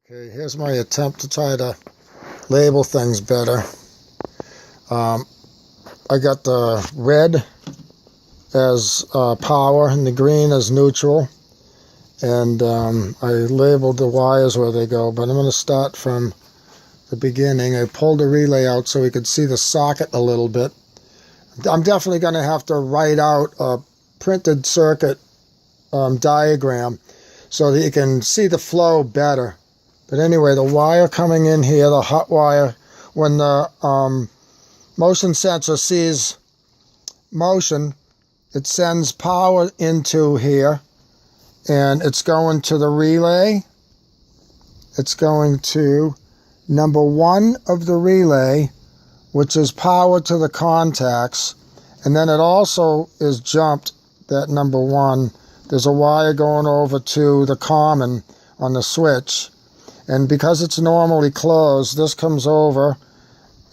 Okay, here's my attempt to try to label things better. I got the red as power and the green as neutral, and I labeled the wires where they go, but I'm going to start from the beginning. I pulled the relay out so we could see the socket a little bit. I'm definitely going to have to write out a printed circuit diagram so that you can see the flow better. But anyway, the wire coming in here, the hot wire, when the motion sensor sees motion, it sends power into here, and it's going to the relay. It's going to number 1 of the relay, which is power to the contacts, and then it also is jumped, that number 1. There's a wire going over to the common on the switch. And because it's normally closed, this comes over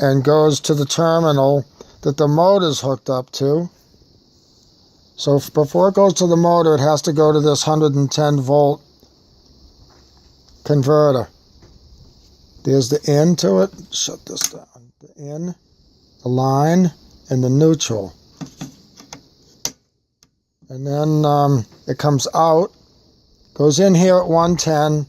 and goes to the terminal that the motor's hooked up to. So before it goes to the motor, it has to go to this 110 volt converter. There's the in to it. Shut this down. The in, the line, and the neutral. And then it comes out, goes in here at 110,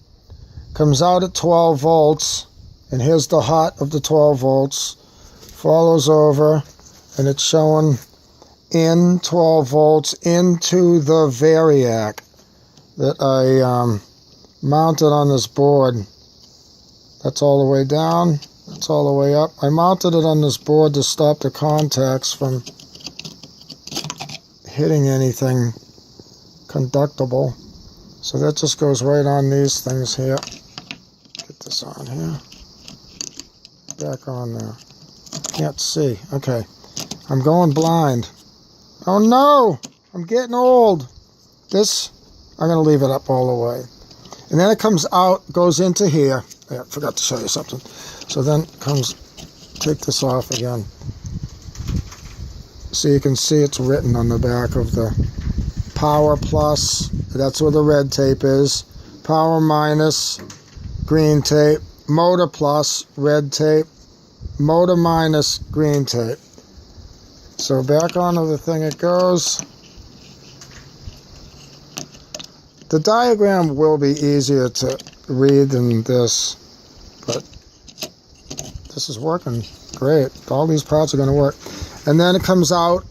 comes out at 12 volts, and here's the hot of the 12 volts, follows over, and it's showing in 12 volts into the variac that I mounted on this board. That's all the way down, that's all the way up. I mounted it on this board to stop the contacts from hitting anything conductible. So that just goes right on these things here. Get this on here. Back on there. Can't see. Okay. I'm going blind. Oh no! I'm getting old. This, I'm going to leave it up all the way. And then it comes out, goes into here. I forgot to show you something. So then it comes, take this off again. So you can see it's written on the back of the power plus. That's where the red tape is. Power minus, green tape. Motor plus, red tape. Motor minus, green tape. So back onto the thing it goes. The diagram will be easier to read than this, but this is working great. All these parts are going to work. And then it comes out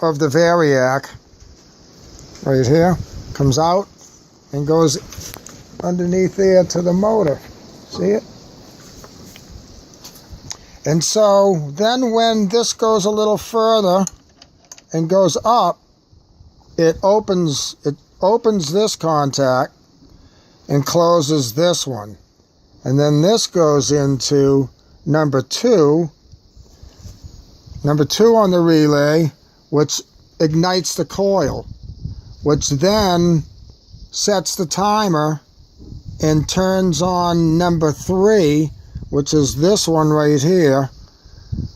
of the variac right here. Comes out and goes underneath there to the motor. See it? And so then when this goes a little further and goes up, it opens this contact and closes this one. And then this goes into number 2 on the relay, which ignites the coil, which then sets the timer and turns on number 3, which is this one right here,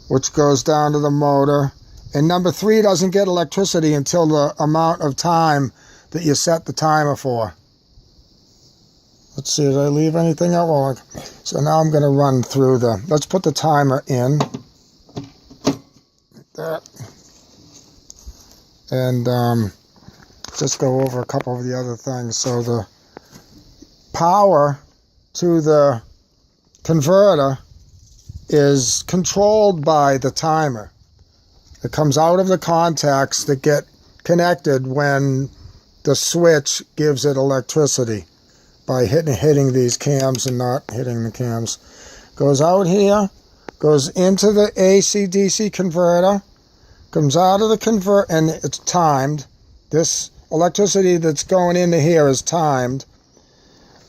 which goes down to the motor. And number 3 doesn't get electricity until the amount of time that you set the timer for. Let's see, did I leave anything out? Well, so now I'm going to run through the, let's put the timer in. Like that. And just go over a couple of the other things. So the power to the converter is controlled by the timer. It comes out of the contacts that get connected when the switch gives it electricity by hitting these cams and not hitting the cams. Goes out here, goes into the AC-DC converter, comes out of the converter, and it's timed. This electricity that's going into here is timed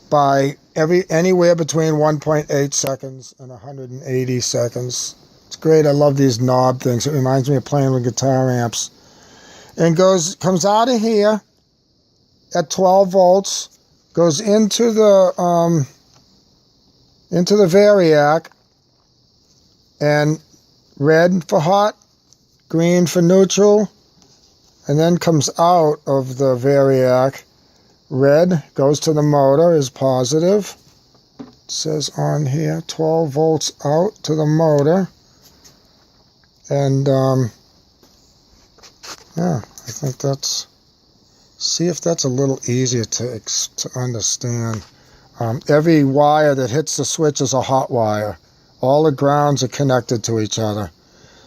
by anywhere between 1.8 seconds and 180 seconds. It's great. I love these knob things. It reminds me of playing with guitar amps. And comes out of here at 12 volts, goes into the variac, and red for hot, green for neutral, and then comes out of the variac. Red goes to the motor, is positive, says on here 12 volts out to the motor. And yeah, I think that's, see if that's a little easier to understand. Every wire that hits the switch is a hot wire. All the grounds are connected to each other.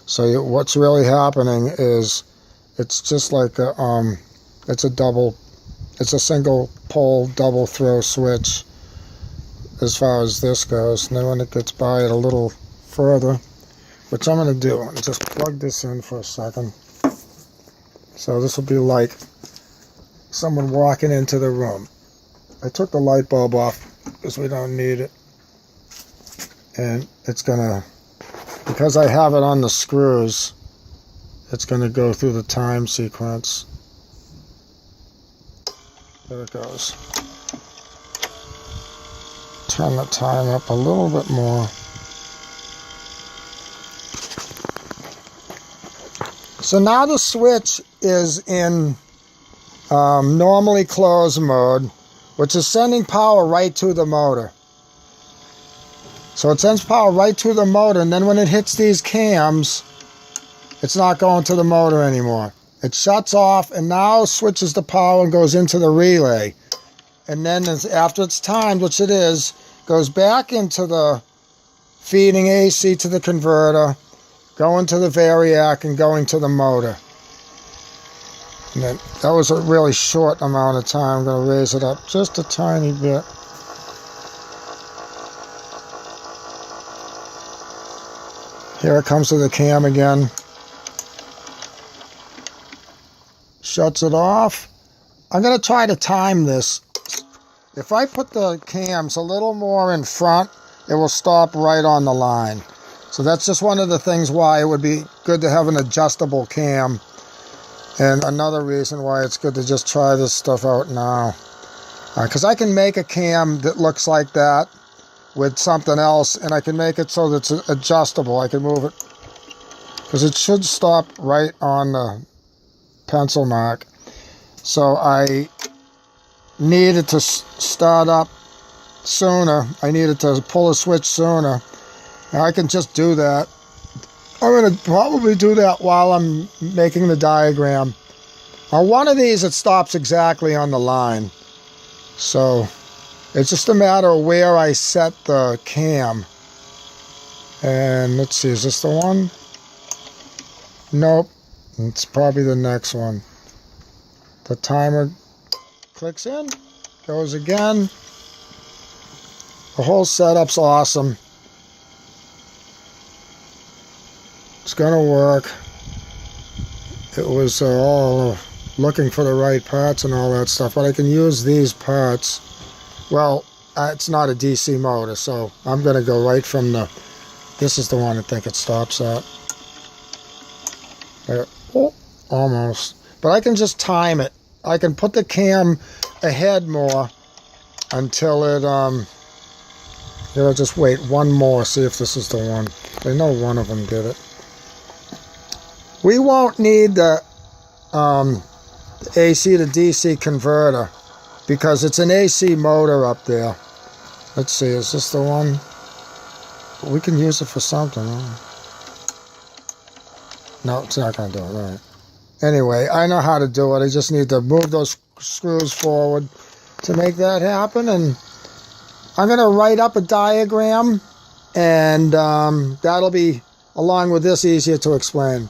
So what's really happening is it's just like a, it's a single pole double throw switch as far as this goes. And then when it gets by it a little further, which I'm going to do, I'm just plug this in for a second. So this will be like someone walking into the room. I took the light bulb off because we don't need it. And it's going to, because I have it on the screws, it's going to go through the time sequence. There it goes. Turn the time up a little bit more. So now the switch is in normally closed mode, which is sending power right to the motor. So it sends power right to the motor, and then when it hits these cams, it's not going to the motor anymore. It shuts off and now switches the power and goes into the relay. And then after it's timed, which it is, goes back into the feeding AC to the converter, going to the variac and going to the motor. And then, that was a really short amount of time. I'm going to raise it up just a tiny bit. Here it comes to the cam again. Shuts it off. I'm going to try to time this. If I put the cams a little more in front, it will stop right on the line. So that's just one of the things why it would be good to have an adjustable cam. And another reason why it's good to just try this stuff out now. Because I can make a cam that looks like that with something else, and I can make it so that it's adjustable. I can move it, because it should stop right on the pencil mark. So I needed to start up sooner. I needed to pull a switch sooner. And I can just do that. I'm going to probably do that while I'm making the diagram. On one of these, it stops exactly on the line. So it's just a matter of where I set the cam. And let's see, is this the one? Nope. It's probably the next one. The timer clicks in, goes again. The whole setup's awesome. It's gonna work. It was all looking for the right parts and all that stuff, but I can use these parts. Well, it's not a DC motor, so I'm gonna go right from the, this is the one I think it stops at. There. Oh, almost. But I can just time it. I can put the cam ahead more until it, I'll just wait one more, see if this is the one. I know one of them did it. We won't need the AC to DC converter because it's an AC motor up there. Let's see, is this the one? We can use it for something. Huh? No, it's not going to do it. All right. Anyway, I know how to do it. I just need to move those screws forward to make that happen. And I'm going to write up a diagram, and that'll be, along with this, easier to explain.